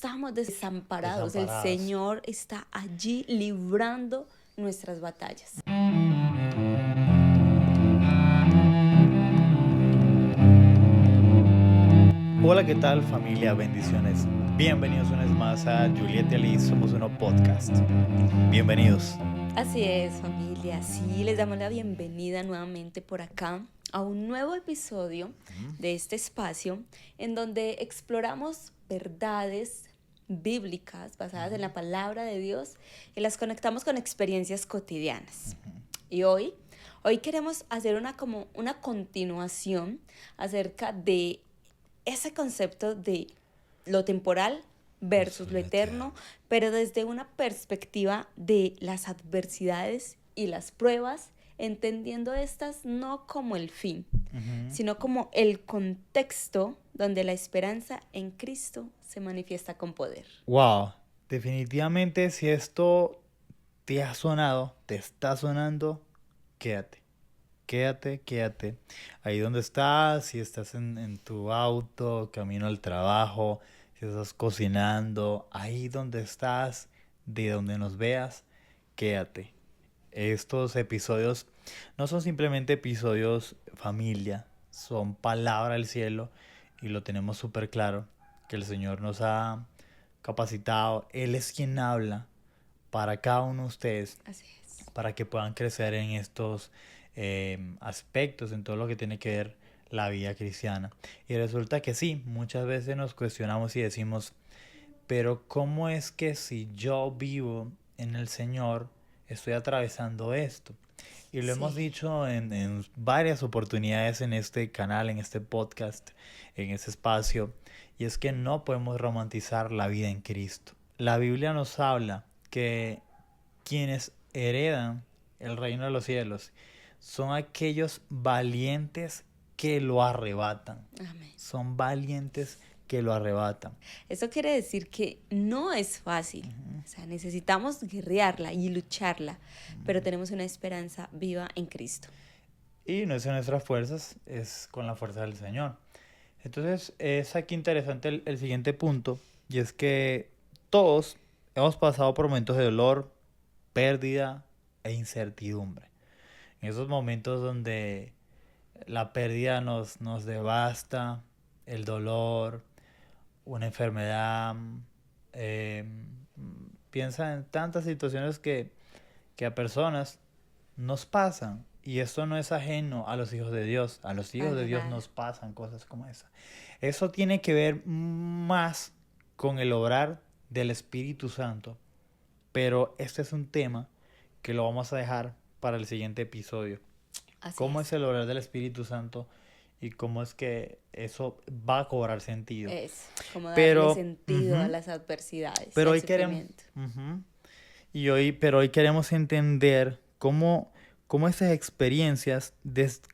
estamos desamparados. El Desamparados. Señor está allí librando nuestras batallas. Hola, ¿qué tal familia? Bendiciones. Bienvenidos una vez más a Juliet y Ali Somos Uno Podcast. Bienvenidos. Así es, familia. Sí, les damos la bienvenida nuevamente por acá a un nuevo episodio de este espacio en donde exploramos verdades bíblicas basadas en la palabra de Dios y las conectamos con experiencias cotidianas. Y hoy queremos hacer una continuación acerca de ese concepto de lo temporal versus lo eterno, pero desde una perspectiva de las adversidades y las pruebas, entendiendo estas no como el fin, sino como el contexto donde la esperanza en Cristo se manifiesta con poder. Wow, definitivamente si esto te ha sonado, te está sonando, quédate. Quédate. Ahí donde estás, si estás en tu auto, camino al trabajo, si estás cocinando, ahí donde estás, de donde nos veas, quédate. Estos episodios no son simplemente episodios familia, son palabra del cielo y lo tenemos súper claro, que el Señor nos ha capacitado, Él es quien habla para cada uno de ustedes, Así es. para que puedan crecer en estos aspectos, en todo lo que tiene que ver la vida cristiana. Y resulta que sí, muchas veces nos cuestionamos y decimos, pero ¿cómo es que si yo vivo en el Señor, estoy atravesando esto? Y lo hemos dicho en varias oportunidades en este canal, en este podcast, en este espacio, y es que no podemos romantizar la vida en Cristo. La Biblia nos habla que quienes heredan el reino de los cielos son aquellos valientes que lo arrebatan. Amén. Son valientes que lo arrebatan. Eso quiere decir que no es fácil. O sea, necesitamos guerrearla y lucharla, pero tenemos una esperanza viva en Cristo. Y no es en nuestras fuerzas, es con la fuerza del Señor. Entonces es aquí interesante el siguiente punto, y es que todos hemos pasado por momentos de dolor, pérdida e incertidumbre. En esos momentos donde la pérdida nos devasta, el dolor, una enfermedad, eh, piensa en tantas situaciones que a personas nos pasan. Y esto no es ajeno a los hijos de Dios. A los hijos de Dios nos pasan cosas como esa. Eso tiene que ver más con el obrar del Espíritu Santo. Pero este es un tema que lo vamos a dejar para el siguiente episodio. ¿Cómo es el obrar del Espíritu Santo y cómo es que eso va a cobrar sentido? Es como darle sentido a las adversidades, pero al hoy sufrimiento. Pero hoy queremos entender cómo esas experiencias,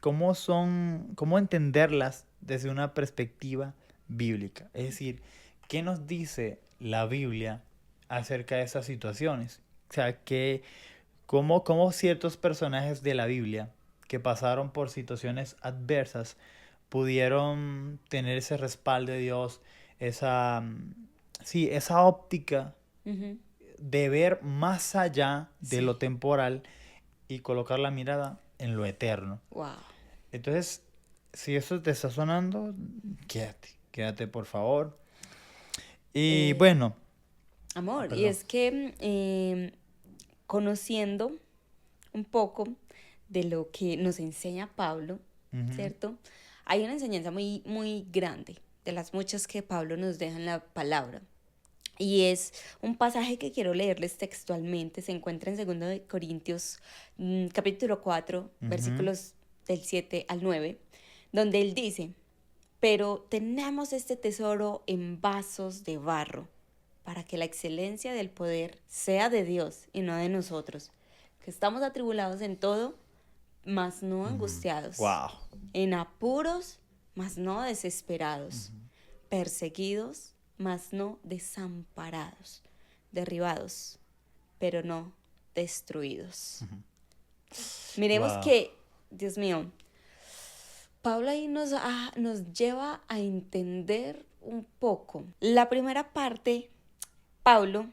cómo entenderlas desde una perspectiva bíblica. Es decir, ¿qué nos dice la Biblia acerca de esas situaciones? O sea, cómo ciertos personajes de la Biblia que pasaron por situaciones adversas pudieron tener ese respaldo de Dios, esa óptica de ver más allá de lo temporal y colocar la mirada en lo eterno. Wow. Entonces, si eso te está sonando, quédate por favor. Y bueno. Amor, y es que conociendo un poco de lo que nos enseña Pablo, ¿cierto? Hay una enseñanza muy, muy grande, de las muchas que Pablo nos deja en la palabra. Y es un pasaje que quiero leerles textualmente. Se encuentra en 2 Corintios, capítulo 4, versículos del 7 al 9, donde él dice, pero tenemos este tesoro en vasos de barro, para que la excelencia del poder sea de Dios y no de nosotros, que estamos atribulados en todo, mas no angustiados, en apuros, mas no desesperados, perseguidos, mas no desamparados, derribados, pero no destruidos. Miremos que, Dios mío, Pablo ahí nos lleva a entender un poco. La primera parte Pablo,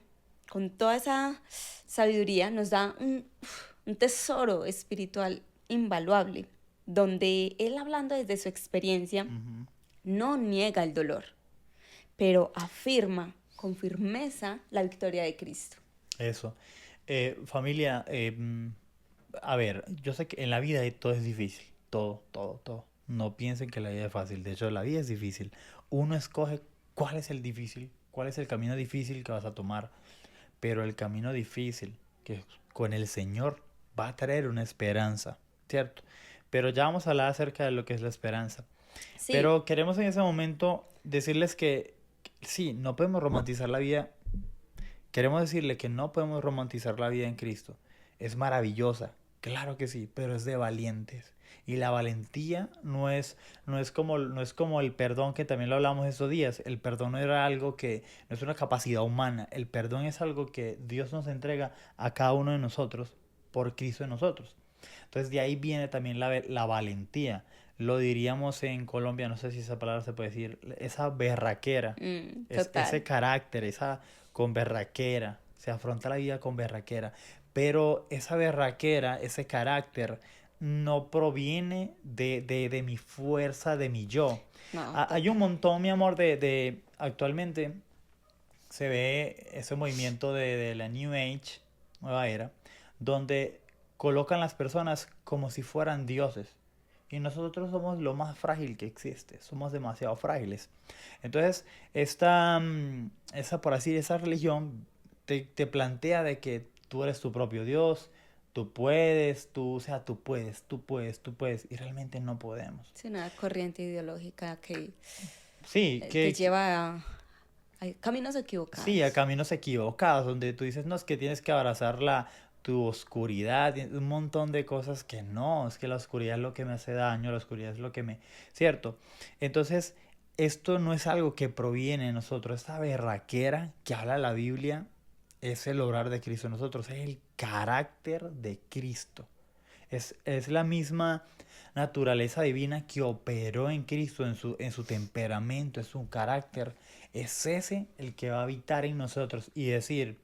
con toda esa sabiduría, nos da un tesoro espiritual invaluable, donde él, hablando desde su experiencia, Ujú. no niega el dolor, pero afirma con firmeza la victoria de Cristo. Eso. Familia, a ver, yo sé que en la vida todo es difícil, todo, todo, todo. No piensen que la vida es fácil, de hecho la vida es difícil. Uno escoge cuál es el difícil, cuál es el camino difícil que vas a tomar, pero el camino difícil que con el Señor va a traer una esperanza, ¿cierto? Pero ya vamos a hablar acerca de lo que es la esperanza. Sí, Pero queremos en ese momento decirles que sí, no podemos romantizar la vida. Queremos decirle que no podemos romantizar la vida en Cristo. Es maravillosa, claro que sí, pero es de valientes. Y la valentía no es como el perdón que también lo hablamos estos días. El perdón no era algo que, no es una capacidad humana. El perdón es algo que Dios nos entrega a cada uno de nosotros por Cristo en nosotros. Entonces de ahí viene también la valentía. Lo diríamos en Colombia, no sé si esa palabra se puede decir, esa berraquera, ese total. carácter, esa con berraquera, se afronta la vida con berraquera, pero esa berraquera, ese carácter, no proviene de mi fuerza, de mi yo. No, Hay un total. montón, mi amor, actualmente se ve ese movimiento de la New Age, nueva era, donde colocan las personas como si fueran dioses. Y nosotros somos lo más frágil que existe, somos demasiado frágiles. Entonces, por así, esa religión te plantea de que tú eres tu propio Dios, tú puedes, o sea, tú puedes, y realmente no podemos. Es una corriente ideológica que Sí, te lleva a caminos sí, a equivocados. caminos equivocados, donde tú dices, no, es que tienes que abrazar tu oscuridad, y un montón de cosas que no, es que la oscuridad es lo que me hace daño, la oscuridad es lo que me... ¿Cierto? Entonces, esto no es algo que proviene de nosotros, esta berraquera que habla la Biblia es el obrar de Cristo en nosotros, es el carácter de Cristo. Es la misma naturaleza divina que operó en Cristo, en su temperamento, en su carácter. Es ese el que va a habitar en nosotros y decir,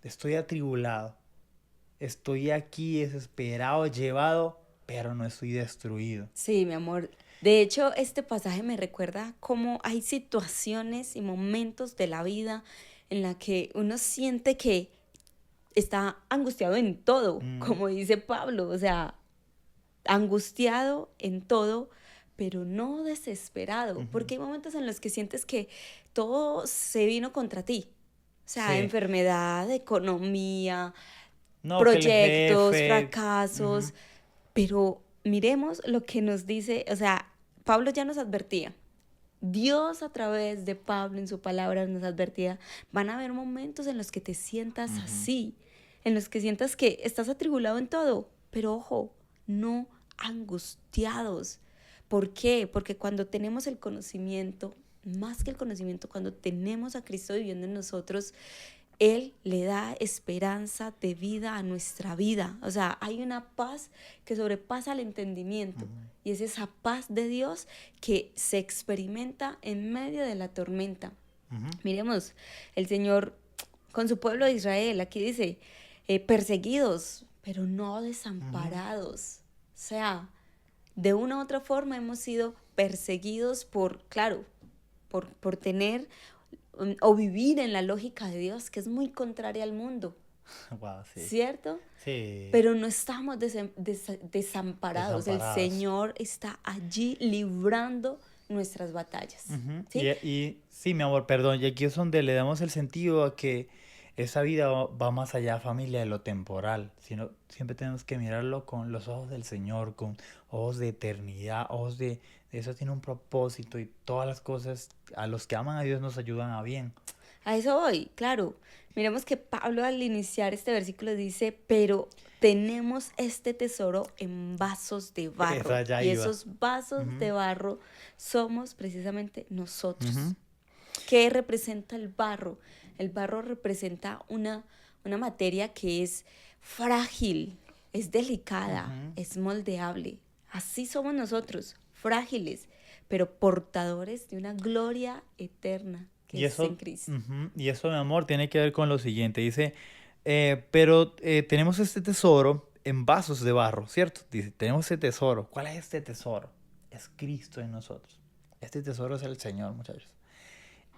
estoy atribulado, estoy aquí desesperado, llevado, pero no estoy destruido. Sí, mi amor. De hecho, este pasaje me recuerda cómo hay situaciones y momentos de la vida en la que uno siente que está angustiado en todo, Mm, como dice Pablo, o sea, angustiado en todo, pero no desesperado, ujú. porque hay momentos en los que sientes que todo se vino contra ti. O sea, Sí, enfermedad, economía, no, que el proyectos, jefe... ujú, fracasos, pero miremos lo que nos dice, o sea, Pablo ya nos advertía. Dios a través de Pablo en su palabra nos advertía, van a haber momentos en los que te sientas ujú, así, en los que sientas que estás atribulado en todo, pero ojo, no angustiados. ¿Por qué? Porque cuando tenemos el conocimiento, más que el conocimiento, cuando tenemos a Cristo viviendo en nosotros, él le da esperanza de vida a nuestra vida. O sea, hay una paz que sobrepasa el entendimiento. ujú, Y es esa paz de Dios que se experimenta en medio de la tormenta. ujú, Miremos, el Señor con su pueblo de Israel, aquí dice, perseguidos, pero no ujú. desamparados. O sea, de una u otra forma hemos sido perseguidos por, claro, por tener o vivir en la lógica de Dios, que es muy contraria al mundo, Wow, sí. ¿cierto? Sí, Pero no estamos desamparados, el desamparados. Señor está allí librando nuestras batallas, Ujú. ¿sí? Y sí, mi amor, perdón, y aquí es donde le damos el sentido a que esa vida va más allá, familia, de lo temporal, sino siempre tenemos que mirarlo con los ojos del Señor, con ojos de eternidad, ojos de eso tiene un propósito y todas las cosas a los que aman a Dios nos ayudan a bien. A eso voy, claro. Miremos que Pablo al iniciar este versículo dice, pero tenemos este tesoro en vasos de barro. Esa ya Y iba. esos vasos Ujú, de barro somos precisamente nosotros. ujú, ¿Qué representa el barro? El barro representa una materia que es frágil, es delicada, ujú. es moldeable. Así somos nosotros, frágiles, pero portadores de una gloria eterna. que Y es en eso, Cristo. y eso, mi amor, tiene que ver con lo siguiente. Dice, pero tenemos este tesoro en vasos de barro, ¿cierto? Dice, tenemos este tesoro. ¿Cuál es este tesoro? Es Cristo en nosotros. Este tesoro es el Señor, muchachos.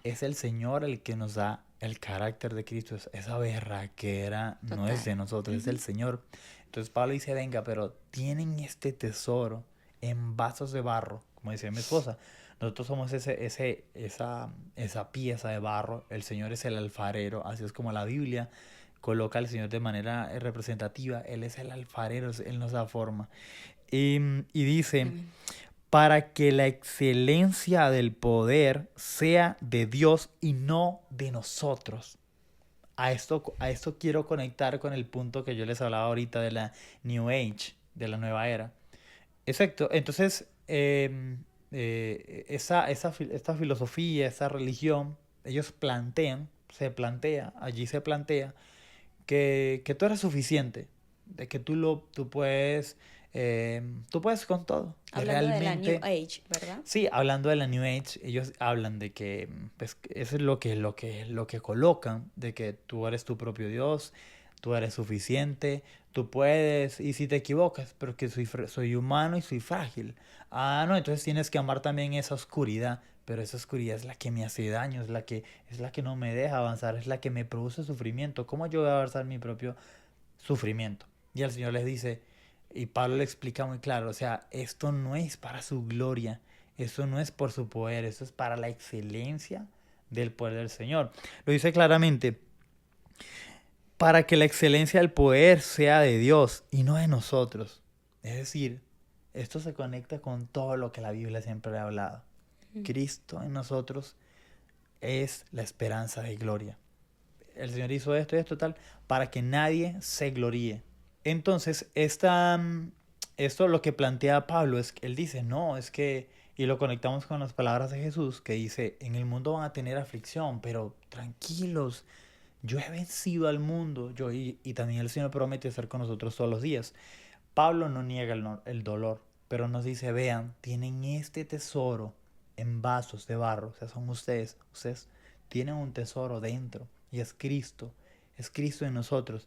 Es el Señor el que nos da el carácter de Cristo. Esa berraquera no es Total. de nosotros, es del Ujú. Señor. Entonces Pablo dice, venga, pero tienen este tesoro en vasos de barro, como decía mi esposa. Nosotros somos esa pieza de barro. El Señor es el alfarero. Así es como la Biblia coloca al Señor de manera representativa. Él es el alfarero, Él nos da forma. Y dice, Amén. para que la excelencia del poder sea de Dios y no de nosotros. A esto quiero conectar con el punto que yo les hablaba ahorita de la New Age, de la nueva era. Exacto. Entonces, esta filosofía, esta religión, ellos allí se plantea que tú eres suficiente, de que tú puedes con todo. Y Hablando de la New realmente, Age, ¿verdad? sí, hablando de la New Age, ellos hablan de que pues, eso es lo que colocan, de que tú eres tu propio Dios, tú eres suficiente, tú puedes, y si te equivocas, pero que soy humano y soy frágil. Ah, no, entonces tienes que amar también esa oscuridad, pero esa oscuridad es la que me hace daño, es la que no me deja avanzar, es la que me produce sufrimiento. ¿Cómo yo voy a avanzar mi propio sufrimiento? Y el Señor les dice, y Pablo le explica muy claro, o sea, esto no es para su gloria, eso no es por su poder, eso es para la excelencia del poder del Señor. Lo dice claramente, para que la excelencia del poder sea de Dios y no de nosotros. Es decir, esto se conecta con todo lo que la Biblia siempre ha hablado. Mm. Cristo en nosotros es la esperanza de gloria. El Señor hizo esto y esto tal para que nadie se gloríe. Entonces, esto lo que plantea Pablo es que él dice, no, es que, y lo conectamos con las palabras de Jesús, que dice, en el mundo van a tener aflicción, pero tranquilos, yo he vencido al mundo, y también el Señor promete estar con nosotros todos los días. Pablo no niega el dolor, pero nos dice, vean, tienen este tesoro en vasos de barro, o sea, son ustedes tienen un tesoro dentro, y es Cristo en nosotros.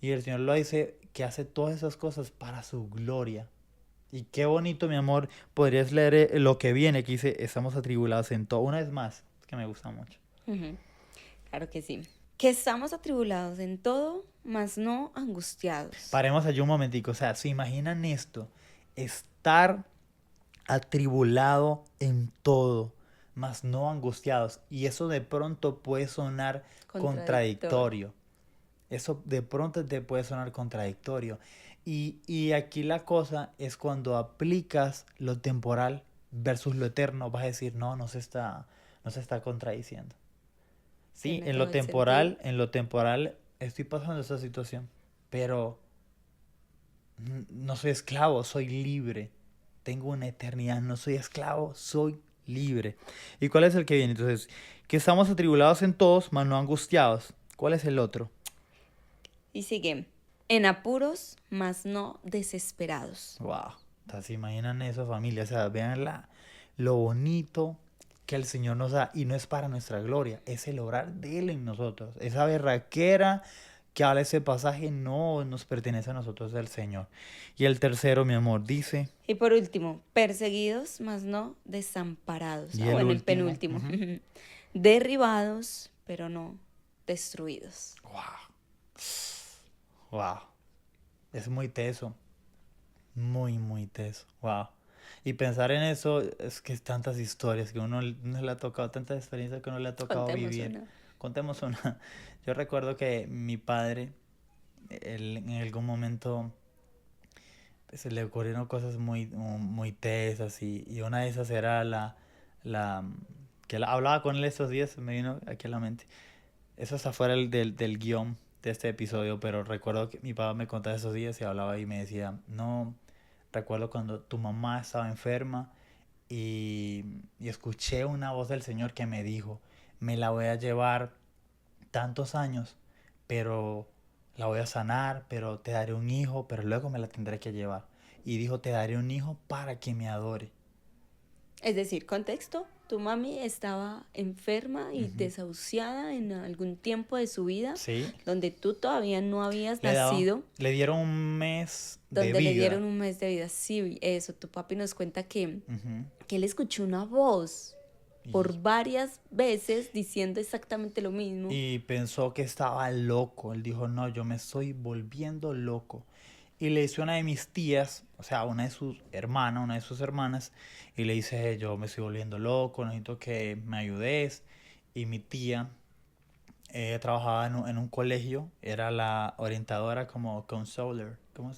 Y el Señor lo dice que hace todas esas cosas para su gloria. Y qué bonito, mi amor, podrías leer lo que viene, que dice, estamos atribulados en todo. Una vez más, es que me gusta mucho. Ujú. Claro que sí. Que estamos atribulados en todo, mas no angustiados. Paremos allí un momentico, o sea, ¿se imaginan esto? Estar atribulado en todo, mas no angustiados. Y eso de pronto puede sonar Contradictorio. contradictorio. Eso de pronto te puede sonar contradictorio. Y aquí la cosa es cuando aplicas lo temporal versus lo eterno, vas a decir, no, no se está contradiciendo. Sí, Tiene todo el sentido. en lo temporal estoy pasando esa situación, pero no soy esclavo, soy libre. Tengo una eternidad, no soy esclavo, soy libre. ¿Y cuál es el que viene? Entonces, que estamos atribulados en todos, mas no angustiados. ¿Cuál es el otro? Y sigue. En apuros, mas no desesperados. Wow. O sea, ¿se imaginan eso, familia? O sea, vean lo bonito que el Señor nos da. Y no es para nuestra gloria, es el obrar de Él en nosotros. Esa berraquera que habla ese pasaje no nos pertenece a nosotros del Señor. Y el tercero, mi amor, dice, Y por último, perseguidos, mas no desamparados. y Ah, el bueno, el último. penúltimo. Derribados, pero no destruidos. Wow. Wow. Es muy teso. Muy, muy teso. Wow. Y pensar en eso es que es tantas historias que uno le ha tocado, tantas experiencias que uno le ha tocado Contemos vivir. una. Contemos una. Yo recuerdo que mi padre, él en algún momento pues, se le ocurrieron cosas muy, muy tesas y una de esas era la hablaba con él estos días, me vino aquí a la mente. Eso está fuera del guión de este episodio, pero recuerdo que mi papá me contaba esos días y hablaba y me decía, no, recuerdo cuando tu mamá estaba enferma y escuché una voz del Señor que me dijo, me la voy a llevar tantos años, pero la voy a sanar, pero te daré un hijo, pero luego me la tendré que llevar. Y dijo, te daré un hijo para que me adore. Es decir, contexto, tu mami estaba enferma y desahuciada en algún tiempo de su vida, Sí. donde tú todavía no habías nacido. Le dieron un mes de Donde le vida. dieron un mes de vida. Sí, eso. Tu papi nos cuenta que Ujú. él escuchó una voz por Y, varias veces diciendo exactamente lo mismo. y pensó que estaba loco. Él dijo, no, yo me estoy volviendo loco. Y le dice a una de mis tías, o sea, una de sus hermanas, y le dice, yo me estoy volviendo loco, necesito que me ayudes. Y mi tía trabajaba en un colegio, era la orientadora como counselor, Como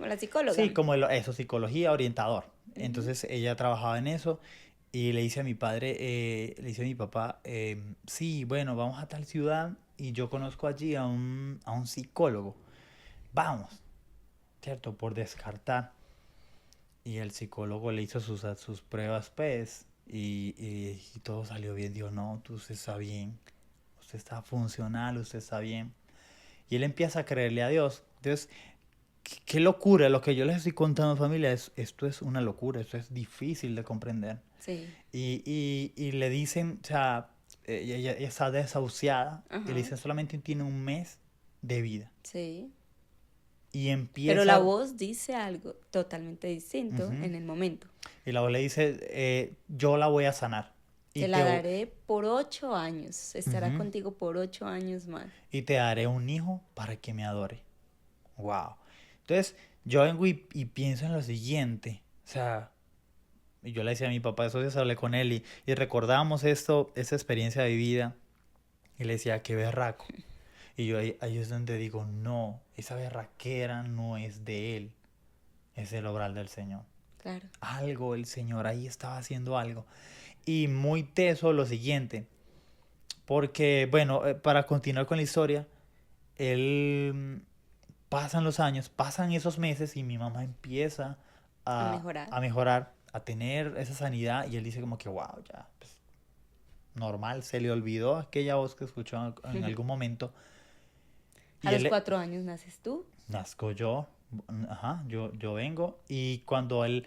la psicóloga. sí, como eso, psicología, orientador. Ujú. Entonces ella trabajaba en eso y le dice a mi padre, le dice a mi papá, sí, bueno, vamos a tal ciudad y yo conozco allí a un psicólogo, vamos, ¿cierto? Por descartar. Y el psicólogo le hizo sus pruebas PES y todo salió bien. Dijo, no, usted está bien, usted está funcional, usted está bien. Y él empieza a creerle a Dios. Entonces, qué locura lo que yo les estoy contando, familia. Esto es una locura, esto es difícil de comprender. Sí. Y le dicen, o sea, ella está desahuciada y le Ajá. dicen solamente tiene un mes de vida. Sí. Y Pero la empieza, voz dice algo totalmente distinto ujú, en el momento. y la voz le dice, yo la voy a sanar. Y Te la daré por 8 años. Estará ujú, contigo por 8 años más. y te daré un hijo para que me adore. Wow. Entonces, yo vengo y pienso en lo siguiente. O sea, y yo le decía a mi papá, esos días hablé con él y recordábamos esto, esa experiencia vivida. Y le decía, qué berraco. Y yo ahí es donde digo, no, esa berraquera no es de él, es del obrar del Señor. Claro. Algo, el Señor ahí estaba haciendo algo. Y muy teso lo siguiente, porque, bueno, para continuar con la historia, él pasan los años, pasan esos meses y mi mamá empieza A mejorar. a mejorar, a tener esa sanidad y él dice como que, wow, ya, pues, normal, se le olvidó aquella voz que escuchó en algún momento A y los él, 4 años naces tú. nazco yo, ajá, yo vengo y cuando él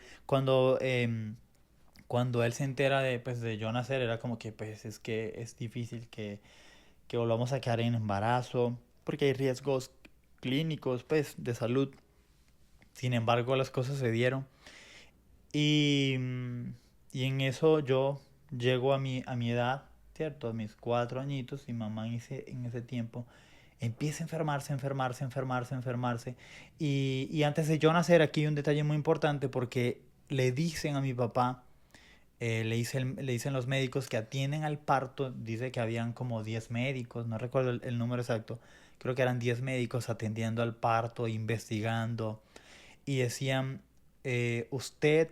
se entera de, pues, de yo nacer, era como que, pues, es que es difícil que volvamos a quedar en embarazo, porque hay riesgos clínicos, pues, de salud. Sin embargo, las cosas se dieron. Y, y en eso yo llego a mi edad, ¿cierto? A mis 4 añitos y mamá en ese tiempo empieza a enfermarse, enfermarse, enfermarse, enfermarse. Y antes de yo nacer, aquí hay un detalle muy importante porque le dicen a mi papá, le dicen los médicos que atienden al parto, dice que habían como 10 médicos, no recuerdo el número exacto, creo que eran 10 médicos atendiendo al parto, investigando, y decían, usted,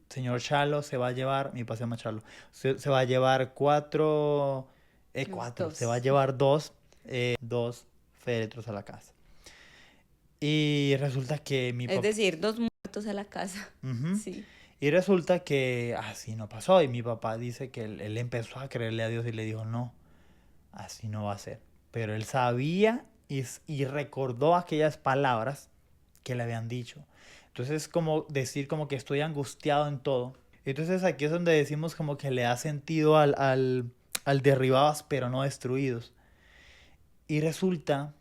señor Chalo, se va a llevar, mi papá se llama Chalo, se va a llevar se va a Dos. llevar dos féretros a la casa. Y resulta que mi Es papá... decir, 2 muertos a la casa. Ujú. Sí. Y resulta que así no pasó. Y mi papá dice que él empezó a creerle a Dios y le dijo, no, así no va a ser. Pero él sabía y recordó aquellas palabras que le habían dicho. Entonces es como decir como que estoy angustiado en todo. Entonces aquí es donde decimos como que le da sentido al derribados pero no destruidos. Y resulta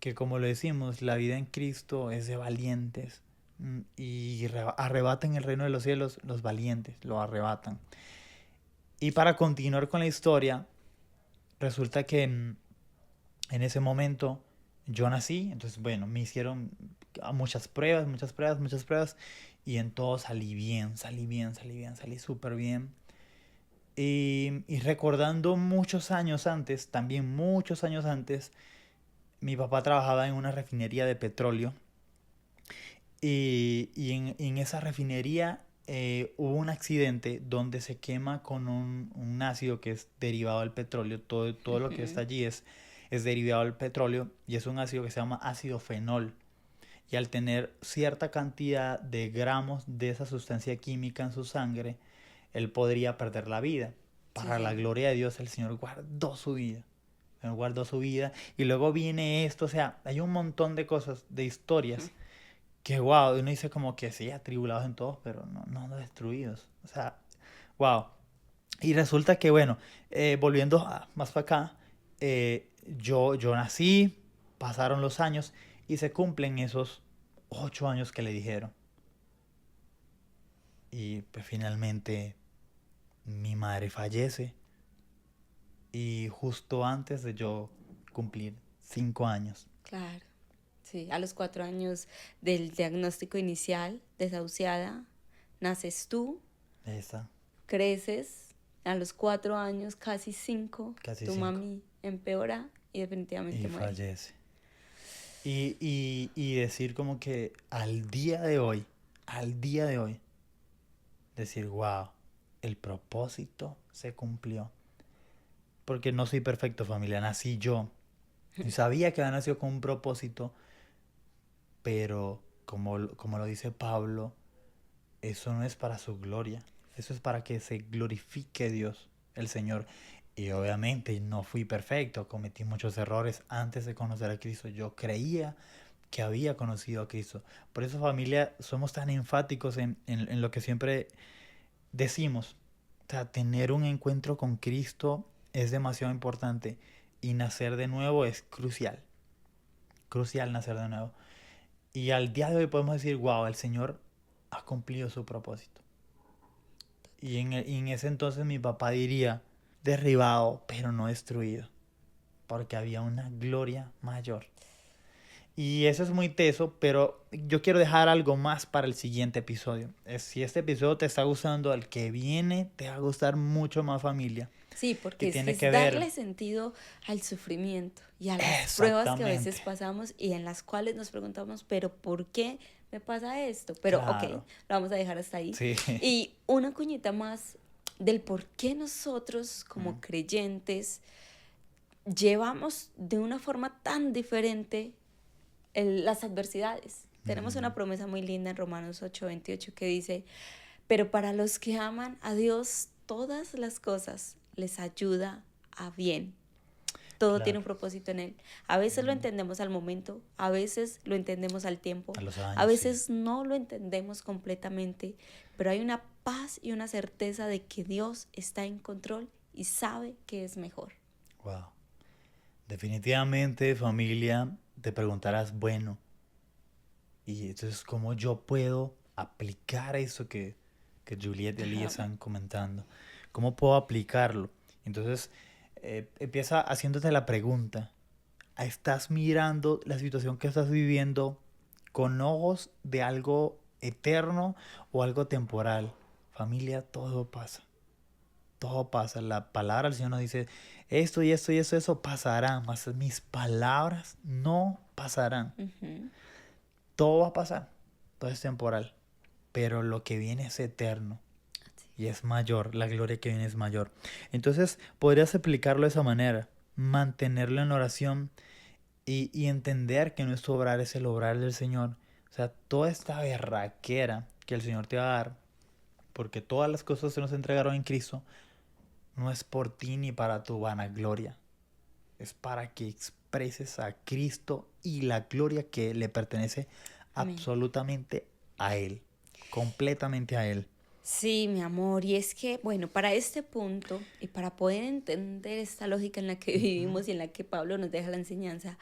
que como lo decimos, la vida en Cristo es de valientes y arrebatan el reino de los cielos los valientes, lo arrebatan. Y para continuar con la historia, resulta que en ese momento yo nací, entonces bueno, me hicieron muchas pruebas, muchas pruebas, muchas pruebas y en todo salí bien, salí bien, salí bien, salí súper bien. Y recordando muchos años antes, también muchos años antes, mi papá trabajaba en una refinería de petróleo y en esa refinería hubo un accidente donde se quema con un ácido que es derivado del petróleo. Todo lo que está Ujú. allí es derivado del petróleo y es un ácido que se llama ácido fenol. Y al tener cierta cantidad de gramos de esa sustancia química en su sangre, él podría perder la vida. Sí, Para la señor. gloria de Dios, el Señor guardó su vida. El Señor guardó su vida. Y luego viene esto, o sea, hay un montón de cosas, de historias que wow, uno dice como que sí, atribulados en todos, pero no destruidos. O sea, Wow. Y resulta que, bueno, volviendo más para acá, yo nací, pasaron los años y se cumplen esos 8 años que le dijeron. Y pues finalmente mi madre fallece y justo antes de yo cumplir 5 años. Claro, sí, a los 4 años del diagnóstico inicial, desahuciada, naces tú, Esa, creces, a los 4 años, casi 5, casi tu 5. mami empeora y definitivamente Y muere. fallece. Y decir como que al día de hoy, decir, wow, el propósito se cumplió. Porque no soy perfecto, familia, nací yo. Y sabía que había nacido con un propósito, pero como lo dice Pablo, eso no es para su gloria. Eso es para que se glorifique Dios, el Señor. Y obviamente no fui perfecto, cometí muchos errores antes de conocer a Cristo. Yo creía que había conocido a Cristo. Por eso, familia, somos tan enfáticos en lo que siempre decimos. O sea, tener un encuentro con Cristo es demasiado importante y nacer de nuevo es crucial. Crucial nacer de nuevo. Y al día de hoy podemos decir, wow, el Señor ha cumplido su propósito. Y en ese entonces mi papá diría, derribado, pero no destruido, porque había una gloria mayor. Y eso es muy teso, pero yo quiero dejar algo más para el siguiente episodio. Si este episodio te está gustando, al que viene te va a gustar mucho más, familia. Sí, Y porque tiene que es ver darle sentido al sufrimiento y a las pruebas que a veces exactamente. pasamos y en las cuales nos preguntamos, pero ¿por qué me pasa esto? Pero ok, lo Claro. vamos a dejar hasta ahí. Sí. Y una cuñita más del por qué nosotros como creyentes llevamos de una forma tan diferente las adversidades. Tenemos una promesa muy linda en Romanos 8:28 que dice, pero para los que aman a Dios, todas las cosas les ayuda a bien. Todo tiene Claro. un propósito en él. A veces lo entendemos al momento, a veces lo entendemos al tiempo, A los a años, sí. veces no lo entendemos completamente, pero hay una paz y una certeza de que Dios está en control y sabe que es mejor. Wow. Definitivamente, familia, te preguntarás, bueno, y entonces, ¿cómo yo puedo aplicar eso que Juliet y Elías Ajá. están comentando? ¿Cómo puedo aplicarlo? Entonces, empieza haciéndote la pregunta. ¿Estás mirando la situación que estás viviendo con ojos de algo eterno o algo temporal? Familia, todo pasa. Todo pasa. La palabra del Señor nos dice, esto y esto y esto, eso pasará, mas mis palabras no pasarán. Ujú. Todo va a pasar, todo es temporal, pero lo que viene es eterno y es mayor, la gloria que viene es mayor. Entonces, podrías aplicarlo de esa manera, mantenerlo en oración y entender que nuestro obrar es el obrar del Señor. O sea, toda esta berraquera que el Señor te va a dar, porque todas las cosas se nos entregaron en Cristo, no es por ti ni para tu vanagloria, es para que expreses a Cristo y la gloria que le pertenece Amén. absolutamente a Él, completamente a Él. Sí, mi amor, y es que, bueno, para este punto y para poder entender esta lógica en la que vivimos y en la que Pablo nos deja la enseñanza,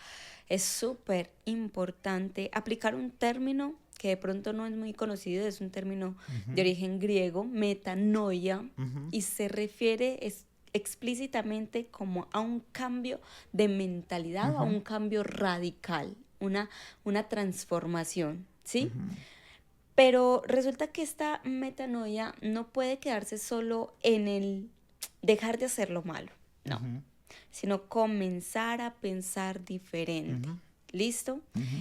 es súper importante aplicar un término que de pronto no es muy conocido, es un término de origen griego, metanoia, y se refiere explícitamente como a un cambio de mentalidad, a un cambio radical, una transformación, ¿sí? Pero resulta que esta metanoia no puede quedarse solo en el dejar de hacer lo malo, no, sino comenzar a pensar diferente. ¿Listo?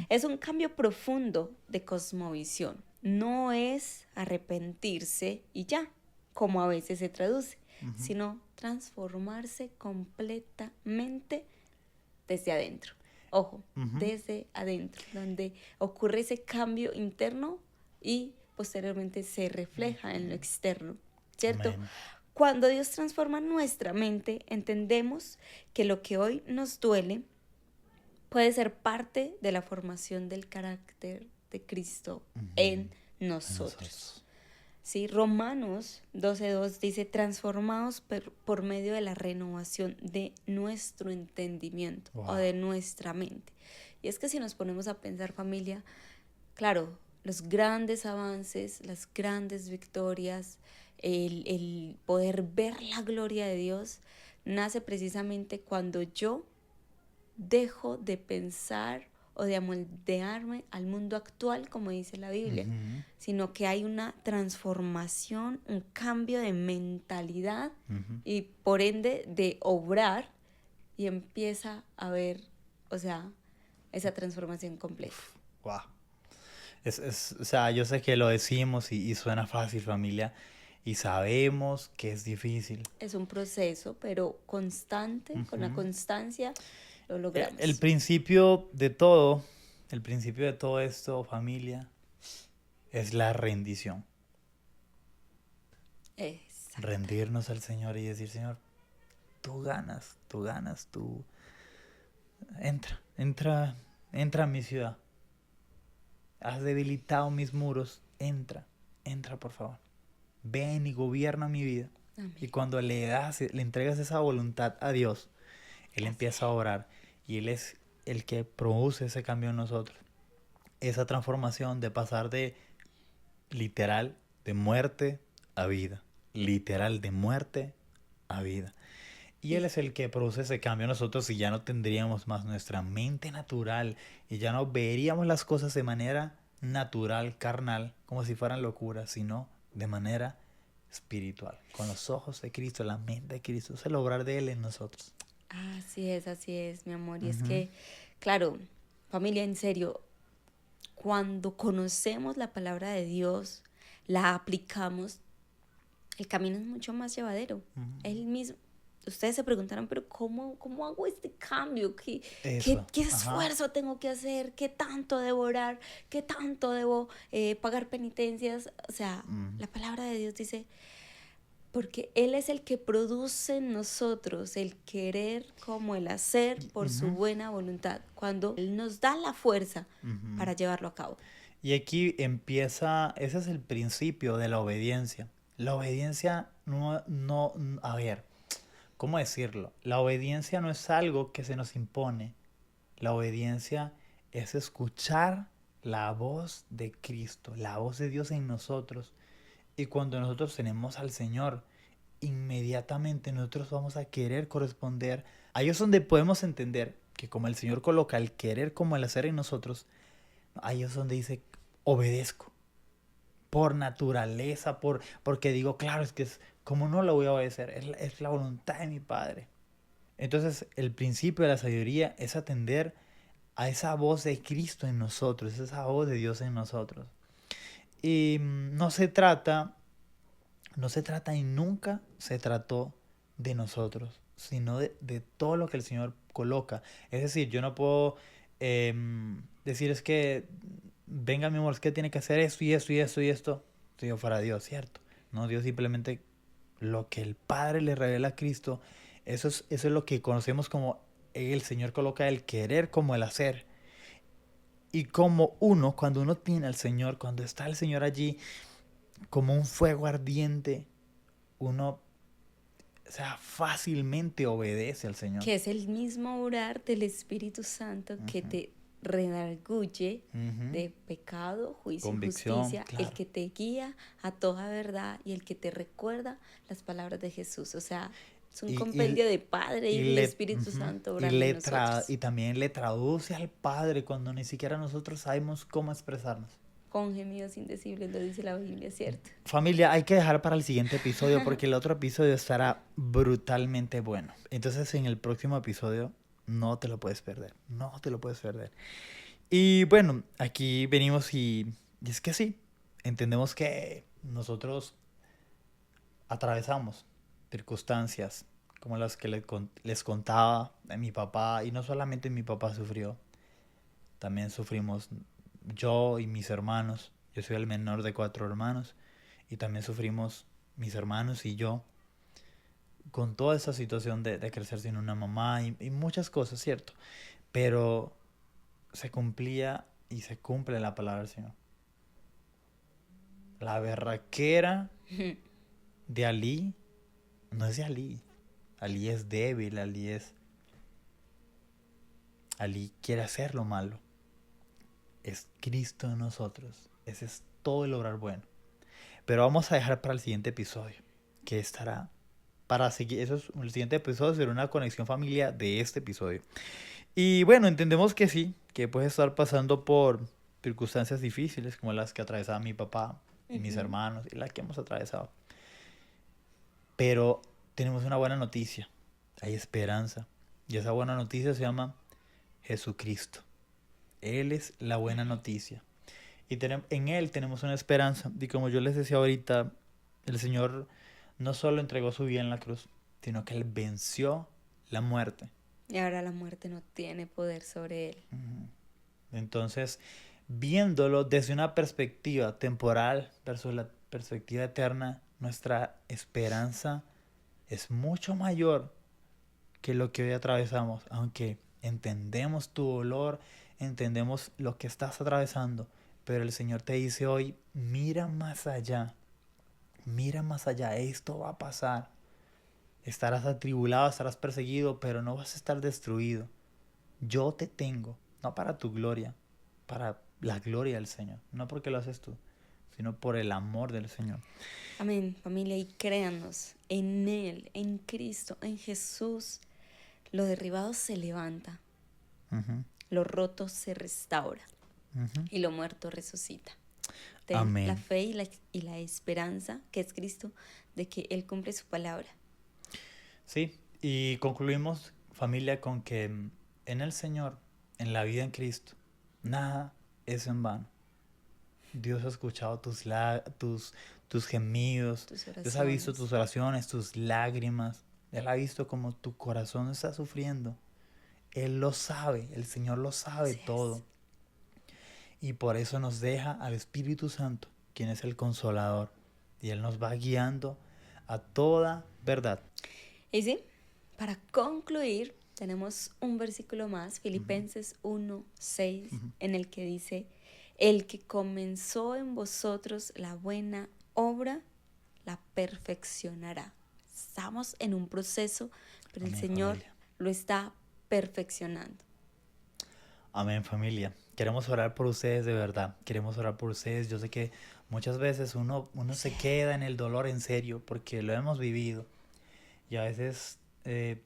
Es un cambio profundo de cosmovisión. No es arrepentirse y ya, como a veces se traduce, sino transformarse completamente desde adentro. Ojo, desde adentro, donde ocurre ese cambio interno y posteriormente se refleja en lo externo, ¿cierto? Amén. Cuando Dios transforma nuestra mente, entendemos que lo que hoy nos duele puede ser parte de la formación del carácter de Cristo en nosotros. ¿sí? Romanos 12:2 dice, transformados por medio de la renovación de nuestro entendimiento o Wow. de nuestra mente. Y es que si nos ponemos a pensar, familia, claro, los grandes avances, las grandes victorias, el poder ver la gloria de Dios, nace precisamente cuando yo dejo de pensar o de amoldearme al mundo actual, como dice la Biblia, Ujú, sino que hay una transformación, un cambio de mentalidad ujú. y por ende de obrar y empieza a ver, o sea, esa transformación completa. Wow. O sea, yo sé que lo decimos y suena fácil, familia, y sabemos que es difícil. Es un proceso, pero constante, con la Ujú. constancia lo El logramos. principio de todo, el principio de todo esto, familia, es la rendición. Exacta. Rendirnos al Señor y decir, Señor, tú ganas, tú entra a mi ciudad. Has debilitado mis muros, entra por favor. Ven y gobierna mi vida. Y Amén. cuando le entregas esa voluntad a Dios, Él Así empieza a orar y Él es el que produce ese cambio en nosotros. Esa transformación de pasar de literal de muerte a vida. Literal de muerte a vida. Y Él es. es el que produce ese cambio en nosotros y ya no tendríamos más nuestra mente natural y ya no veríamos las cosas de manera natural, carnal, como si fueran locuras, sino de manera espiritual, con los ojos de Cristo, la mente de Cristo, es el obrar de Él en nosotros. Así es, mi amor. Y es Ujú, que, claro, familia, en serio, cuando conocemos la palabra de Dios, la aplicamos, el camino es mucho más llevadero. ujú. Él mismo, ustedes se preguntarán, pero ¿cómo hago este cambio? Eso, ¿Qué ajá. esfuerzo tengo que hacer? ¿Qué tanto debo orar? ¿Qué tanto debo pagar penitencias? O sea, Mm, la palabra de Dios dice, porque Él es el que produce en nosotros el querer como el hacer por su ujú, buena voluntad, cuando Él nos da la fuerza ujú. para llevarlo a cabo. Y aquí empieza, ese es el principio de la obediencia. La obediencia a ver, ¿cómo decirlo? La obediencia no es algo que se nos impone. La obediencia es escuchar la voz de Cristo, la voz de Dios en nosotros. Y cuando nosotros tenemos al Señor, inmediatamente nosotros vamos a querer corresponder. Ahí es donde podemos entender que como el Señor coloca el querer como el hacer en nosotros, ahí es donde dice obedezco por naturaleza, porque digo, claro, es que es como no lo voy a obedecer, es la voluntad de mi Padre. Entonces, el principio de la sabiduría es atender a esa voz de Cristo en nosotros, esa voz de Dios en nosotros. Y no se trata y nunca se trató de nosotros, sino de todo lo que el Señor coloca. Es decir, yo no puedo decir es que, venga mi amor, es que tiene que hacer esto y esto y esto y esto, si yo fuera Dios, ¿cierto? No, Dios simplemente lo que el Padre le revela a Cristo, eso es lo que conocemos como el Señor coloca el querer como el hacer. Y como cuando uno tiene al Señor, cuando está el Señor allí, como un fuego ardiente, uno, o sea, fácilmente obedece al Señor. Que es el mismo orar del Espíritu Santo que Ujú, te redarguye ujú. de pecado, juicio y Convicción, justicia, el claro. que te guía a toda verdad y el que te recuerda las palabras de Jesús. O sea, es un Y, y, compendio de Padre, y, Hijo y le, Espíritu ujú, Santo orando en y nosotros. también le traduce al Padre cuando ni siquiera nosotros sabemos cómo expresarnos. Con gemidos indecibles, lo dice la Biblia, ¿cierto? Familia, hay que dejar para el siguiente episodio porque el otro episodio estará brutalmente bueno. Entonces en el próximo episodio no te lo puedes perder. No te lo puedes perder. Y bueno, aquí venimos y es que sí, entendemos que nosotros atravesamos circunstancias como las que les contaba de mi papá. Y no solamente mi papá sufrió, también sufrimos yo y mis hermanos. Yo soy el menor de 4 hermanos y también sufrimos mis hermanos y yo con toda esa situación de crecer sin una mamá y muchas cosas, ¿cierto? Pero se cumplía y se cumple la palabra del Señor. La berraquera de Ali no es de Ali. Ali es débil, Ali quiere hacer lo malo. Es Cristo en nosotros. Ese es todo el obrar bueno. Pero vamos a dejar para el siguiente episodio, que estará para seguir. Eso es, el siguiente episodio será una conexión familiar de este episodio. Y bueno, entendemos que sí, que puedes estar pasando por circunstancias difíciles como las que atravesaba mi papá y mis hermanos y las que hemos atravesado. Pero tenemos una buena noticia. Hay esperanza. Y esa buena noticia se llama Jesucristo. Él es la buena noticia. Y en Él tenemos una esperanza. Y como yo les decía ahorita, el Señor no solo entregó su vida en la cruz, sino que Él venció la muerte. Y ahora la muerte no tiene poder sobre Él. Entonces, viéndolo desde una perspectiva temporal versus la perspectiva eterna, nuestra esperanza es mucho mayor que lo que hoy atravesamos. Aunque entendemos tu dolor, entendemos lo que estás atravesando, pero el Señor te dice hoy, mira más allá, esto va a pasar. Estarás atribulado, estarás perseguido, pero no vas a estar destruido. Yo te tengo, no para tu gloria, para la gloria del Señor. No porque lo haces tú, sino por el amor del Señor. Amén, familia, y créanos, en Él, en Cristo, en Jesús, lo derribado se levanta, lo roto se restaura y lo muerto resucita. Ten Amén. la fe y la esperanza, que es Cristo, de que Él cumple su palabra. Sí, y concluimos, familia, con que en el Señor, en la vida en Cristo, nada es en vano. Dios ha escuchado tus gemidos, Dios ha visto tus oraciones, tus lágrimas. Él ha visto como tu corazón está sufriendo. Él lo sabe, el Señor lo sabe todo. Y por eso nos deja al Espíritu Santo, quien es el Consolador. Y Él nos va guiando a toda verdad. Y sí, para concluir, tenemos un versículo más, Filipenses 1:6, en el que dice, el que comenzó en vosotros la buena obra, la perfeccionará. Estamos en un proceso, pero el Señor lo está perfeccionando. Amén, familia. Queremos orar por ustedes de verdad. Queremos orar por ustedes. Yo sé que muchas veces uno se queda en el dolor en serio porque lo hemos vivido. Y a veces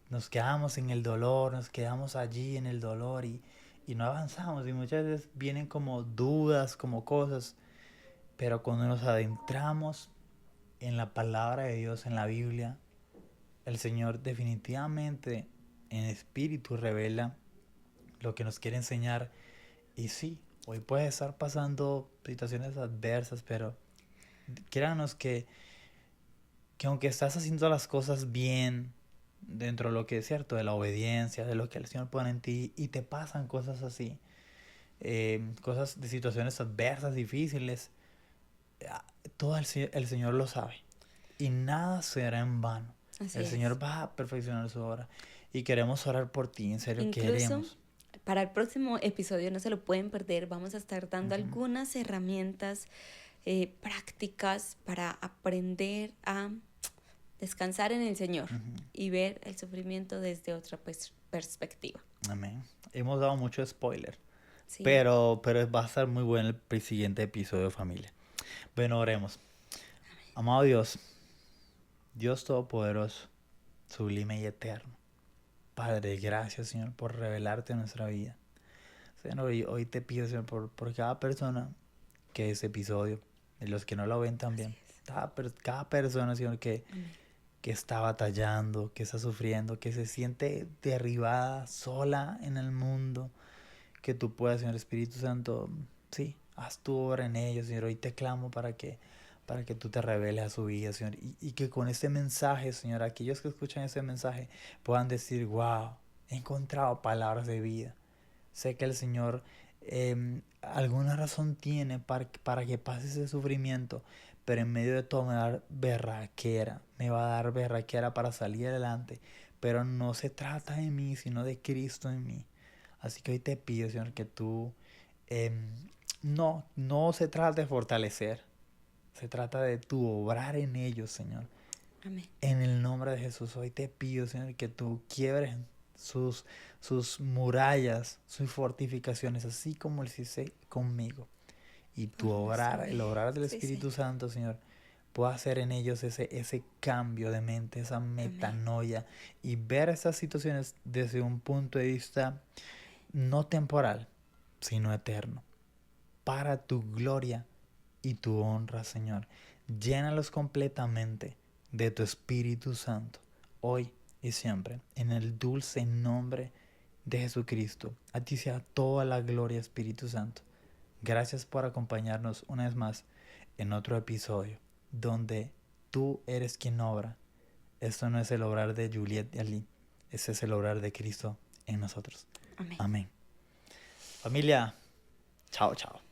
nos quedamos en el dolor, nos quedamos allí en el dolor y no avanzamos. Y muchas veces vienen como dudas, como cosas. Pero cuando nos adentramos en la palabra de Dios, en la Biblia, el Señor definitivamente en espíritu revela lo que nos quiere enseñar. Y sí, hoy puede estar pasando situaciones adversas, pero créanos que aunque estás haciendo las cosas bien, dentro de lo que es cierto, de la obediencia, de lo que el Señor pone en ti, y te pasan cosas así, cosas de situaciones adversas, difíciles, todo el Señor lo sabe. Y nada será en vano. El Señor va a perfeccionar su obra. Y queremos orar por ti, en serio, incluso, queremos. Para el próximo episodio, no se lo pueden perder, vamos a estar dando algunas herramientas prácticas para aprender a descansar en el Señor y ver el sufrimiento desde otra perspectiva. Amén. Hemos dado mucho spoiler, sí. pero va a estar muy bueno el siguiente episodio, familia. Bueno, oremos. Amén. Amado Dios, Dios Todopoderoso, sublime y eterno, Padre, gracias, Señor, por revelarte en nuestra vida. Señor, hoy te pido, Señor, por cada persona que ve este episodio, y los que no lo ven también, cada persona, Señor, que está batallando, que está sufriendo, que se siente derribada, sola en el mundo, que tú puedas, Señor Espíritu Santo, sí, haz tu obra en ellos, Señor. Hoy te clamo para que tú te reveles a su vida, Señor, y que con este mensaje, Señor, aquellos que escuchan este mensaje puedan decir, wow, he encontrado palabras de vida. Sé que el Señor alguna razón tiene para que pase ese sufrimiento, pero en medio de todo me va a dar berraquera para salir adelante, pero no se trata de mí, sino de Cristo en mí. Así que hoy te pido, Señor, que tú no se trata de fortalecer, Se trata de tu obrar en ellos, Señor. Amén. En el nombre de Jesús, hoy te pido, Señor, que tú quiebres sus murallas, sus fortificaciones, así como lo hiciste conmigo. Y tu obrar, el obrar del Espíritu Santo, Señor, pueda hacer en ellos ese cambio de mente, esa metanoia, y ver estas situaciones desde un punto de vista no temporal, sino eterno, para tu gloria y tu honra, Señor. Llénalos completamente de tu Espíritu Santo, hoy y siempre, en el dulce nombre de Jesucristo. A ti sea toda la gloria, Espíritu Santo. Gracias por acompañarnos una vez más en otro episodio donde tú eres quien obra. Esto no es el obrar de Juliet y Ali, ese es el obrar de Cristo en nosotros. Amén. Amén. Familia, chao, chao.